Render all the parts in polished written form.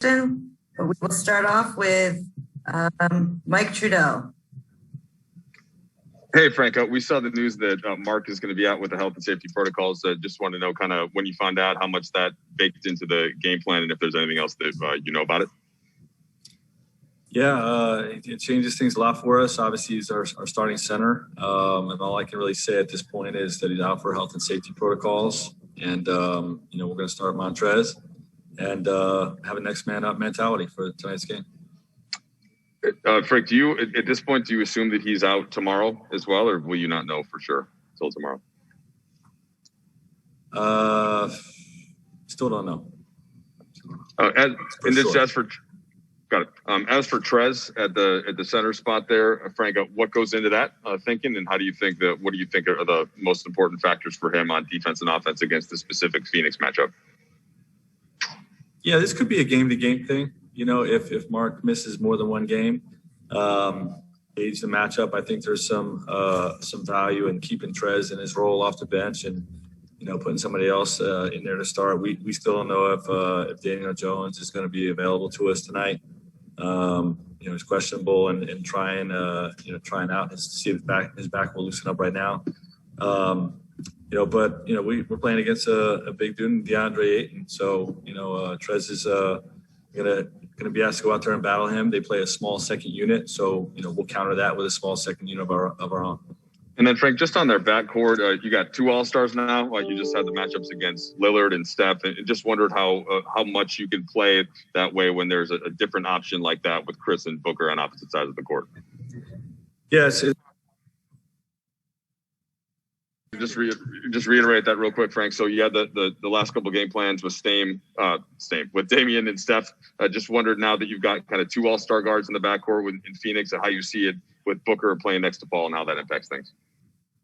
We'll start off with Mike Trudell. Hey, Frank, we saw the news that Mark is going to be out with the health and safety protocols. Just want to know kind of when you found out, how much that baked into the game plan, and if there's anything else that you know about it. Yeah, it changes things a lot for us. Obviously, he's our starting center. And all I can really say at this point is that he's out for health and safety protocols. And, we're going to start Montrez and have a next man up mentality for tonight's game. Frank, at this point, do you assume that he's out tomorrow as well, or will you not know for sure until tomorrow? Still don't know. Got it. As for Trez at the center spot there, Frank, what goes into that thinking, and what do you think are the most important factors for him on defense and offense against the specific Phoenix matchup? Yeah, this could be a game-to-game thing. If Mark misses more than one game, gauge the matchup. I think there's some value in keeping Trez in his role off the bench and putting somebody else in there to start. We still don't know if Daniel Jones is going to be available to us tonight. He's questionable and trying out to see if his back will loosen up right now. But we're playing against a big dude, DeAndre Ayton. So Trez is going to be asked to go out there and battle him. They play a small second unit, so we'll counter that with a small second unit of our own. And then, Frank, just on their backcourt, you got two All-Stars now. You just had the matchups against Lillard and Steph, and just wondered how much you can play that way when there's a different option like that with Chris and Booker on opposite sides of the court. Yes. Just reiterate that real quick, Frank. So you had the last couple of game plans with with Damian and Steph. Just wondered now that you've got kind of two All-Star guards in the backcourt in Phoenix, and how you see it with Booker playing next to Paul and how that impacts things.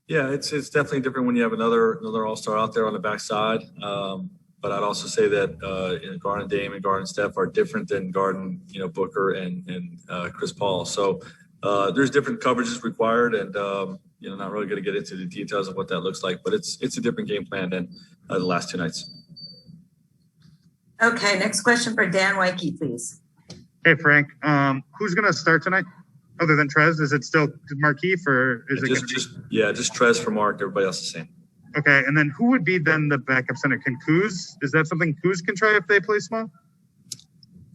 Yeah, it's definitely different when you have another All-Star out there on the backside. But I'd also say that guarding Dame and guarding Steph are different than guarding Booker and Chris Paul. So there's different coverages required, and not really going to get into the details of what that looks like. But it's a different game plan than the last two nights. Okay, next question for Dan Wyke, please. Hey, Frank. Who's going to start tonight? Other than Trez, is it still Markieff, or is it just Trez for Mark? Everybody else the same. Okay, and then who would be then the backup center? Can Kuz? Is that something Kuz can try if they play small?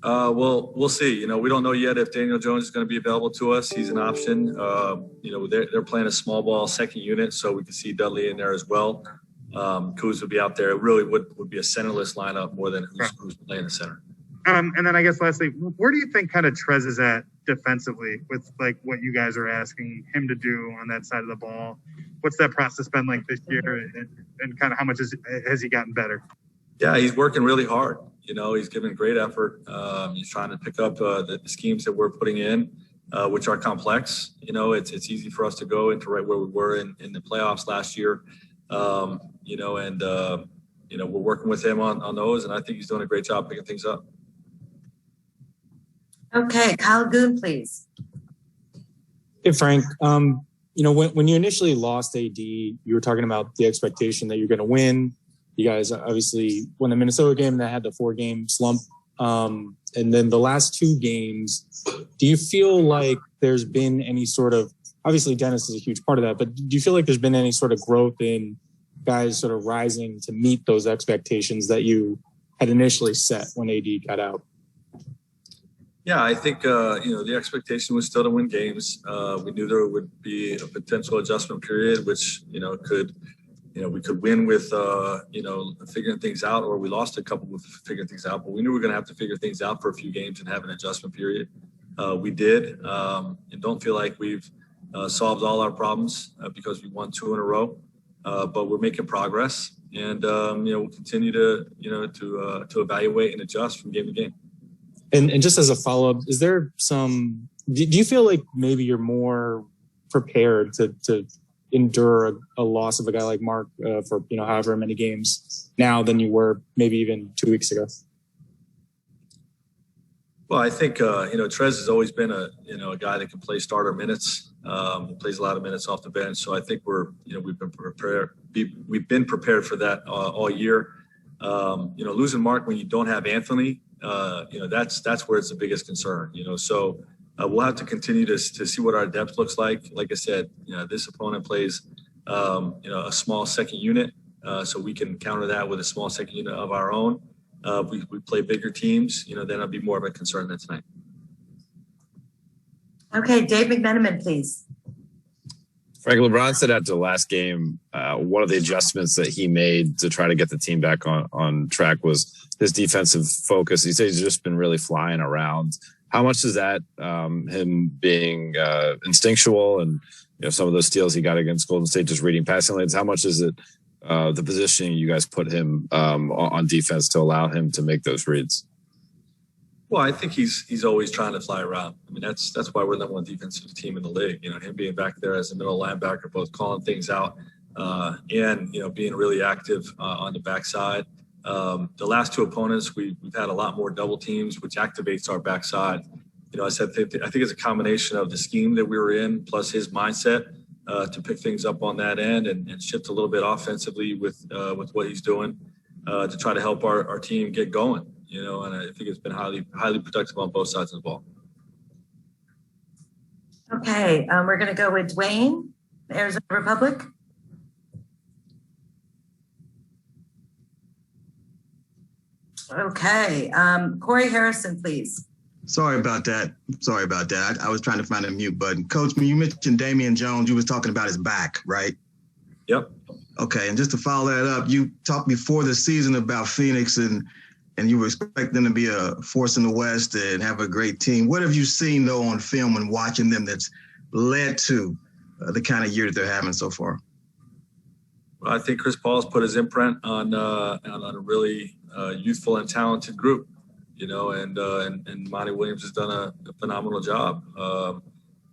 Well, we'll see. We don't know yet if Daniel Jones is going to be available to us. He's an option. They're playing a small ball second unit, so we can see Dudley in there as well. Kuz would be out there. It really would be a centerless lineup more than who's playing the center. And then I guess lastly, where do you think kind of Trez is at defensively with like what you guys are asking him to do on that side of the ball? What's that process been like this year, and kind of how much has he gotten better? Yeah, he's working really hard. He's giving great effort. He's trying to pick up the schemes that we're putting in, which are complex. It's easy for us to go into right where we were in the playoffs last year. We're working with him on those, and I think he's doing a great job picking things up. Okay, Kyle Goon, please. Hey, Frank. When you initially lost AD, you were talking about the expectation that you're going to win. You guys obviously won the Minnesota game that had the 4-game slump. And then the last 2 games, do you feel like there's been any sort of, obviously Dennis is a huge part of that, but do you feel like there's been any sort of growth in guys sort of rising to meet those expectations that you had initially set when AD got out? Yeah, I think, the expectation was still to win games. We knew there would be a potential adjustment period, which, we could win with, figuring things out, or we lost a couple with figuring things out. But we knew we were going to have to figure things out for a few games and have an adjustment period. We did, and don't feel like we've solved all our problems because we won 2 in a row. But we're making progress, and we'll continue to evaluate and adjust from game to game. And just as a follow-up, is there do you feel like maybe you're more prepared to endure a loss of a guy like Mark for, however many games now than you were maybe even 2 weeks ago? Well, I think, Trez has always been a guy that can play starter minutes. He plays a lot of minutes off the bench. So I think we've been prepared. We've been prepared for that all year. Losing Mark when you don't have Anthony that's where it's the biggest concern. So we'll have to continue to see what our depth looks like. Like I said, this opponent plays, a small second unit, so we can counter that with a small second unit of our own. We play bigger teams, then it'll be more of a concern than tonight. Okay, Dave McMenamin, please. Frank, LeBron said after the last game, one of the adjustments that he made to try to get the team back on track was his defensive focus. He said he's just been really flying around. How much is that him being instinctual and some of those steals he got against Golden State, just reading passing lanes? How much is it the positioning you guys put him on defense to allow him to make those reads? Well, I think he's always trying to fly around. I mean, that's why we're the number one defensive team in the league. Him being back there as a middle linebacker, both calling things out and being really active on the backside. The last two opponents, we've had a lot more double teams, which activates our backside. I think it's a combination of the scheme that we were in plus his mindset to pick things up on that end and shift a little bit offensively with what he's doing to try to help our team get going. And I think it's been highly productive on both sides of the ball. Okay, we're going to go with Dwayne, Arizona Republic. Okay, Corey Harrison, please. Sorry about that. I was trying to find a mute button. Coach, when you mentioned Damian Jones, you was talking about his back, right? Yep. Okay, and just to follow that up, you talked before the season about Phoenix and you were expecting them to be a force in the West and have a great team. What have you seen, though, on film when watching them that's led to the kind of year that they're having so far? Well, I think Chris Paul's put his imprint on a really youthful and talented group, and Monty Williams has done a phenomenal job,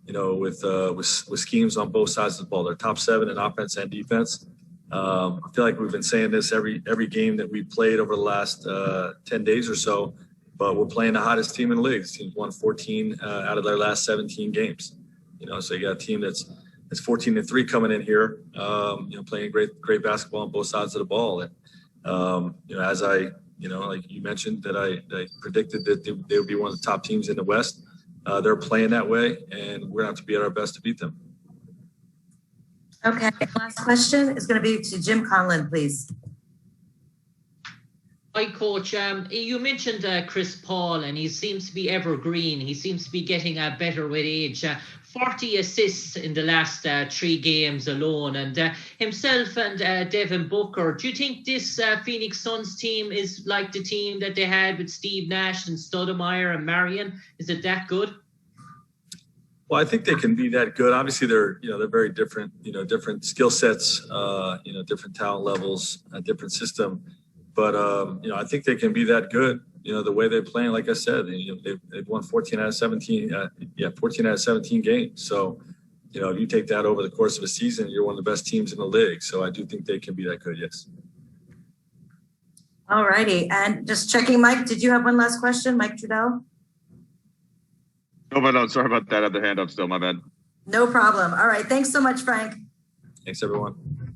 with schemes on both sides of the ball. They're top 7 in offense and defense. I feel like we've been saying this every game that we played over the last 10 days or so, but we're playing the hottest team in the league. This team's won 14 out of their last 17 games. So you got a team that's 14-3 coming in here, playing great basketball on both sides of the ball. And as I, like you mentioned, that I predicted that they would be one of the top teams in the West. They're playing that way, and we're going to have to be at our best to beat them. Okay, last question is going to be to Jim Conlon, please. Hi, Coach. You mentioned Chris Paul, and he seems to be evergreen. He seems to be getting better with age. 40 assists in the last 3 games alone. And himself and Devin Booker, do you think this Phoenix Suns team is like the team that they had with Steve Nash and Stoudemire and Marion? Is it that good? Well, I think they can be that good. Obviously, they're very different, different skill sets, different talent levels, a different system. But, I think they can be that good, the way they're playing. Like I said, they've won 14 out of 17 games. So, if you take that over the course of a season, you're one of the best teams in the league. So I do think they can be that good, yes. All righty. And just checking, Mike, did you have one last question? Mike Trudell? No, sorry about that. I had the hand up still. My bad. No problem. All right. Thanks so much, Frank. Thanks, everyone.